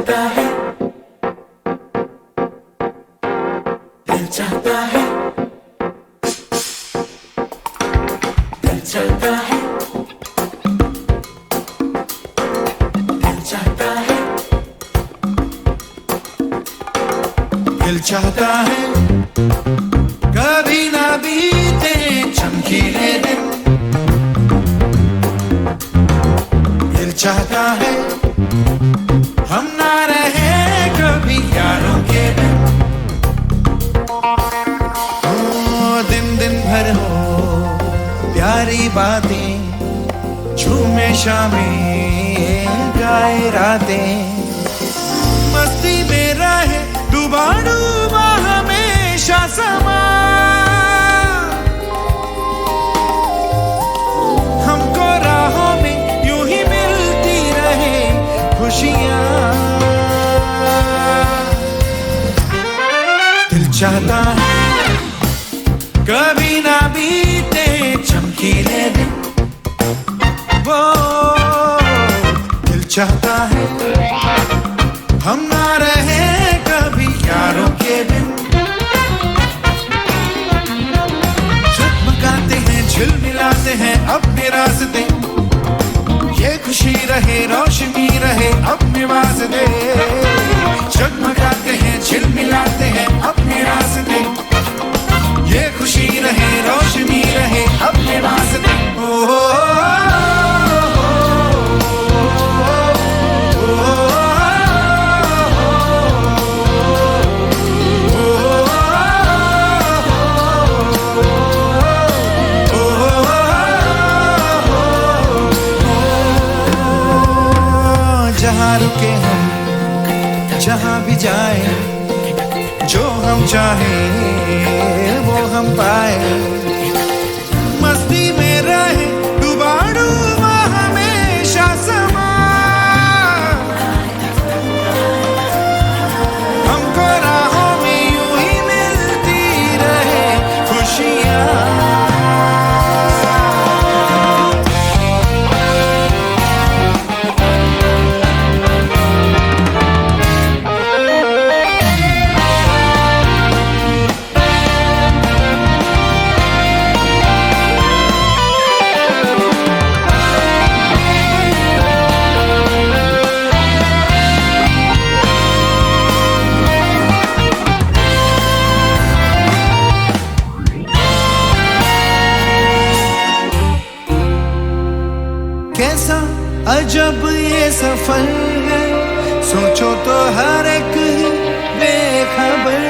चाहता है, दिल चाहता है, दिल चाहता है, दिल चाहता है, दिल चाहता है कभी ना बीते चमकीले दिन। दिल चाहता है हम ना रहे कभी यारों के बिन। दिन दिन भर हो प्यारी बातें, झूमे शामें गाए रातें, मस्ती में रहे डूबा डूबा हमेशा समा। हमको राहों में यूं ही मिलती रहे खुशियाँ। दिल चाहता है कभी ना बीते चमकीले दिन। वो दिल चाहता है हम ना रहे कभी यारों के बिन। झगमगाते हैं झिलमिलाते हैं अपने रास्ते, ये खुशी रहे रोशनी रहे अपने वास्ते। जगमगाते हैं झिलमिलाते हैं अपने रास्ते, ये खुशी रहे रोशनी रहे अपने वास्ते। जहाँ रुके हम जहाँ भी जाए, जो हम चाहे वो हम पाए। मस्ती में रहे डूबा डूबा हमेशा समा। हमको राहों में यूं ही मिलती रहे खुशियाँ। कैसा अजब ये सफर है, सोचो तो हर एक ही बेखबर